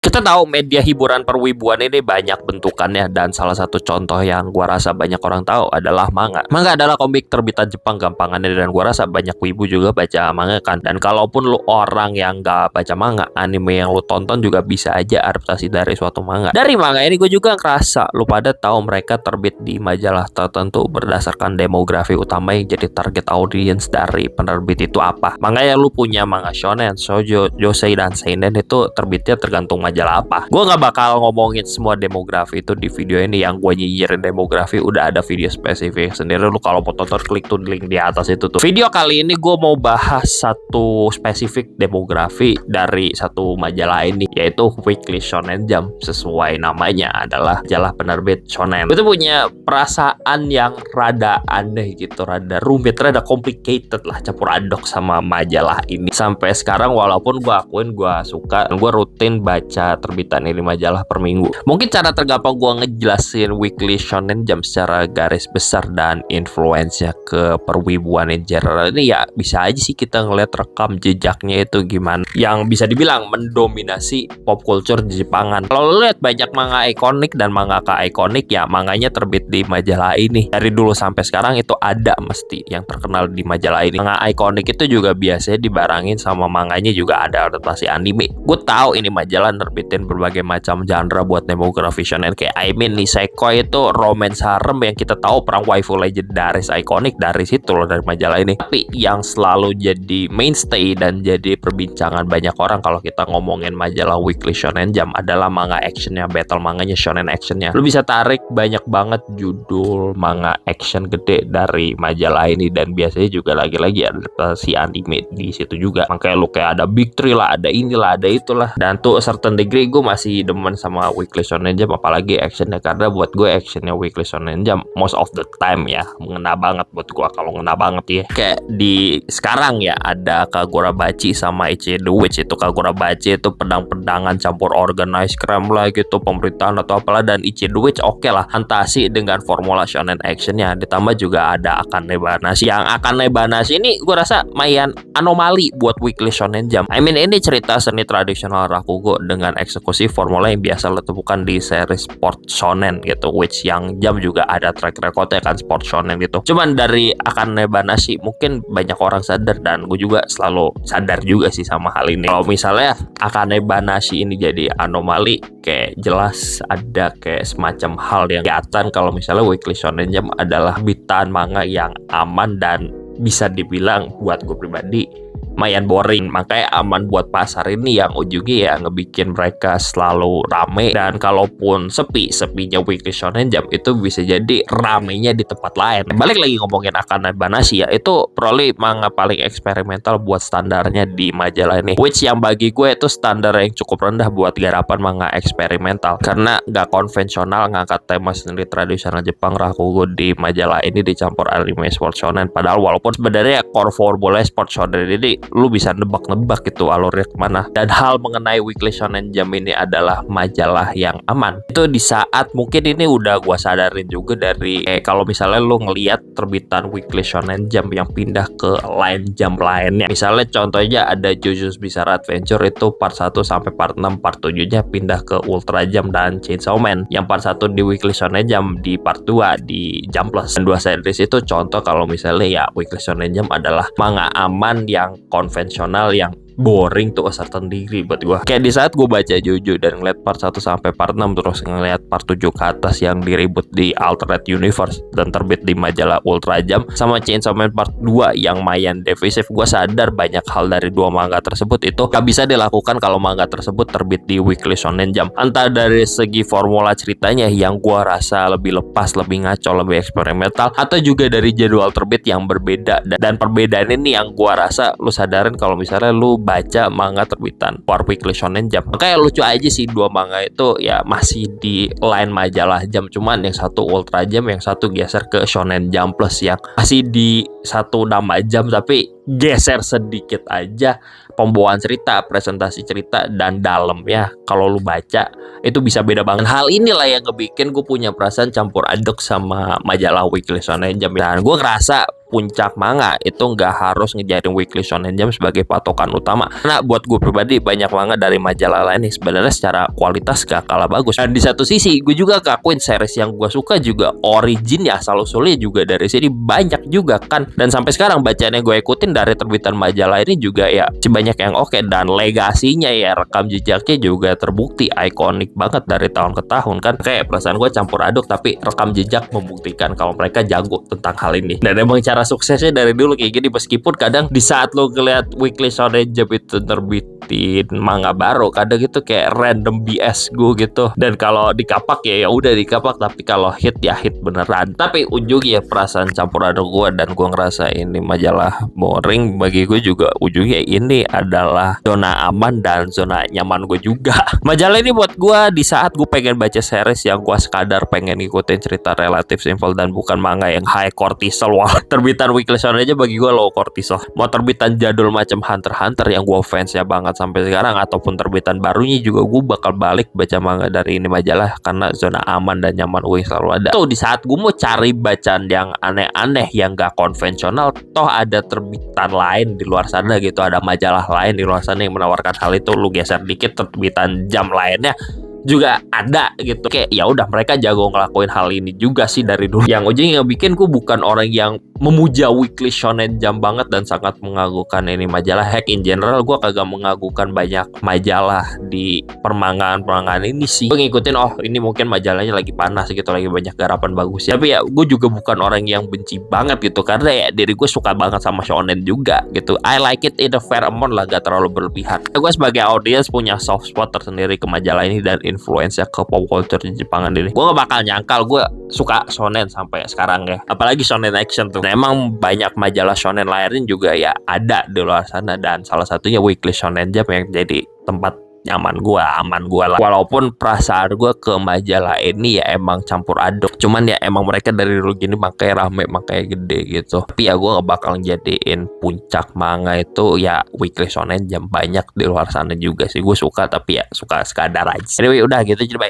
Kita tahu media hiburan perwibuan ini banyak bentukannya dan salah satu contoh yang gua rasa banyak orang tahu adalah manga. Manga adalah komik terbitan Jepang gampangannya dan gua rasa banyak wibu juga baca manga kan. Dan kalaupun lu orang yang gak baca manga, anime yang lu tonton juga bisa aja adaptasi dari suatu manga. Dari manga ini gue juga ngerasa lu pada tahu mereka terbit di majalah tertentu berdasarkan demografi utama yang jadi target audience dari penerbit itu apa. Makanya lu punya manga shonen, shoujo, yosei, dan seinen itu terbitnya tergantung majalah apa. Gue nggak bakal ngomongin semua demografi itu di video ini. Yang gue nyinyirin demografi udah ada video spesifik sendiri. Lu kalau mau tonton klik tuh link di atas itu tuh. Video kali ini gue mau bahas satu spesifik demografi dari satu majalah ini, yaitu Weekly Shonen Jump. Sesuai namanya adalah majalah penerbit shonen. Itu punya perasaan yang rada aneh gitu, rada rumit, rada complicated lah, campur aduk sama majalah ini. Sampai sekarang walaupun gue akuin gue suka, gue rutin baca terbitan ini majalah per minggu. Mungkin cara tergampang gue ngejelasin Weekly Shonen Jump secara garis besar dan influence-nya ke perwibuan in general ini ya bisa aja sih kita ngeliat rekam jejaknya itu gimana, yang bisa dibilang mendominasi pop culture di Jepangan. Kalau lo lihat banyak manga ikonik dan mangaka ikonik ya manganya terbit di majalah ini. Dari dulu sampai sekarang itu ada mesti yang terkenal di majalah ini. Manga ikonik itu juga biasanya dibarangin sama manganya juga ada adaptasi anime. Gue tahu ini majalah nerbitin berbagai macam genre buat demografi shonen kayak Nisekoi itu romance harem yang kita tahu perang waifu legendaris ikonik dari situ loh, dari majalah ini. Tapi yang selalu jadi mainstay dan jadi perbincangan banyak orang kalau kita ngomongin majalah Weekly Shonen Jump adalah manga actionnya, battle manganya, shonen actionnya. Lu bisa tarik banyak banget judul manga action gede dari majalah ini dan biasanya juga lagi-lagi adaptasi anime di situ juga. Makanya lu kayak ada Big Three lah, ada inilah, ada itulah. Dan tuh certain degree gue masih demen sama Weekly Shonen Jump, apalagi actionnya, karena buat gue actionnya Weekly Shonen Jump most of the time ya mengena banget buat gue. Kalau ngena banget ya kayak di sekarang ya ada Kagurabachi sama Ichi the Witch. Itu Kagurabachi itu pedang-pedangan campur organized crime lah gitu, pemerintahan atau apalah, dan Ichi the Witch oke lah fantasi dengan formula shonen actionnya. Ditambah juga ada Akane Banashi, yang Akane Banashi ini gue rasa lumayan anomali buat Weekly Shonen Jump. Ini cerita seni tradisional Rakugo dengan eksekusi formula yang biasa lo temukan di seri sport shonen gitu, which yang Jump juga ada track recordnya kan sport shonen gitu. Cuman dari Akane Banashi mungkin banyak orang sadar dan gue juga selalu sadar juga sih sama hal ini. Kalau misalnya Akane Banashi ini jadi anomali, kayak jelas ada kayak semacam hal yang kelihatan kalau misalnya Weekly Shonen Jump adalah bitan manga yang aman dan bisa dibilang buat gue pribadi lumayan boring. Makanya aman buat pasar ini yang ujungnya ya ngebikin mereka selalu rame. Dan kalaupun sepinya Weekly Shonen Jump itu bisa jadi ramenya di tempat lain. Balik lagi ngomongin Akane Banashi ya, itu probably manga paling eksperimental buat standarnya di majalah ini, which yang bagi gue itu standar yang cukup rendah buat garapan manga eksperimental, karena gak konvensional ngangkat tema seni tradisional Jepang Rakugo di majalah ini dicampur anime sport shonen. Padahal walaupun sebenarnya core formula sport shonen ini lu bisa nebak-nebak gitu alurnya kemana. Dan hal mengenai Weekly Shonen Jump ini adalah majalah yang aman. Itu di saat mungkin ini udah gua sadarin juga dari kalau misalnya lu ngelihat terbitan Weekly Shonen Jump yang pindah ke line Jump lainnya. Misalnya contohnya ada JoJo's Bizarre Adventure itu part 1 sampai part 6, part 7-nya pindah ke Ultra Jump dan Chainsaw Man. Yang part 1 di Weekly Shonen Jump di part 2 di Jump Plus. Dan dua series itu contoh kalau misalnya ya Weekly Shonen Jump adalah manga aman yang konvensional yang boring tuh a certain degree buat gue. Kayak di saat gue baca JoJo dan ngeliat part 1 sampai part 6 terus ngeliat part 7 ke atas yang diribut di Alternate Universe dan terbit di majalah Ultra Jump, sama Chainsaw Man part 2 yang mayan devisif, gue sadar banyak hal dari dua manga tersebut itu gak bisa dilakukan kalau manga tersebut terbit di Weekly Shonen Jump. Entah dari segi formula ceritanya yang gue rasa lebih lepas, lebih ngaco, lebih eksperimental, atau juga dari jadwal terbit yang berbeda. Dan perbedaan ini yang gue rasa lu sadarin kalau misalnya lu baca manga terbitan War Weekly Shonen Jump. Makanya lucu aja sih dua manga itu ya masih di line majalah Jump, cuman yang satu Ultra Jump, yang satu geser ke Shonen Jump Plus yang masih di satu nama Jump tapi geser sedikit aja pembawaan cerita, presentasi cerita, dan dalamnya kalau lu baca itu bisa beda banget. Hal inilah yang ngebikin gue punya perasaan campur aduk sama majalah Weekly Shonen Jump. Dan gue ngerasa puncak manga itu nggak harus ngejarin Weekly Shonen Jump sebagai patokan utama. Karena buat gue pribadi banyak manga dari majalah lain nih sebenarnya secara kualitas gak kalah bagus. Dan di satu sisi gue juga ngakuin series yang gue suka juga origin ya asal usulnya juga dari sini banyak juga kan. Dan sampai sekarang bacaan yang gue ikutin dari terbitan majalah ini juga ya banyak yang oke, dan legasinya ya rekam jejaknya juga terbukti ikonik banget dari tahun ke tahun kan. Kayak perasaan gue campur aduk, tapi rekam jejak membuktikan kalau mereka jago tentang hal ini. Dan emang cara suksesnya dari dulu kayak gini, meskipun kadang di saat lo ngeliat Weekly Shonen Jump itu terbitin manga baru, kadang itu kayak random BS gue gitu. Dan kalau dikapak ya udah dikapak, tapi kalau hit ya hit beneran. Tapi ujungnya perasaan campur aduk gue, dan gue ngerasa ini majalah boring. Bagi gue juga ujungnya ini adalah zona aman dan zona nyaman gue juga. Majalah ini buat gue di saat gue pengen baca series yang gue sekadar pengen ngikutin cerita relatif simple dan bukan manga yang high cortisol. Wah, terbitan Weekly Shonen aja bagi gue low cortisol. Mau terbitan jadul macam Hunter x Hunter yang gue fansnya banget sampai sekarang, ataupun terbitan barunya juga gue bakal balik baca manga dari ini majalah, karena zona aman dan nyaman gue selalu ada. Tuh di saat gue mau cari bacaan yang aneh-aneh yang gak konvensional, toh ada terbitan lain di luar sana gitu, ada majalah lain di luar sana yang menawarkan hal itu. Lu geser dikit terbitan jam lainnya juga ada gitu. Kayak ya udah, mereka jago ngelakuin hal ini juga sih dari dulu. Yang ujungnya bikin gue bukan orang yang memuja Weekly Shonen Jump banget dan sangat mengagukan ini majalah. Heck, in general gue kagak mengagukan banyak majalah di permangaan ini sih. Gue ngikutin, oh ini mungkin majalahnya lagi panas gitu, lagi banyak garapan bagus ya. Tapi ya gue juga bukan orang yang benci banget gitu, karena ya diri gue suka banget sama shonen juga gitu. I like it in a fair amount lah, gak terlalu berlebihan. Gue sebagai audiens punya soft spot tersendiri ke majalah ini dan influence ke pop culture Jepangan ini. Gue gak bakal nyangkal gue suka shonen sampai sekarang ya, apalagi shonen action tuh. Nah, emang banyak majalah shonen lain juga ya ada di luar sana, dan salah satunya Weekly Shonen Jump yang jadi tempat nyaman gue, aman gue lah. Walaupun perasaan gue ke majalah ini ya emang campur aduk, cuman ya emang mereka dari dulu gini makanya rame, makanya gede gitu. Tapi ya gue gak bakal jadiin puncak manga itu ya Weekly Shonen Jump. Banyak di luar sana juga sih gue suka, tapi ya suka sekadar aja. Anyway udah gitu, jadi bye.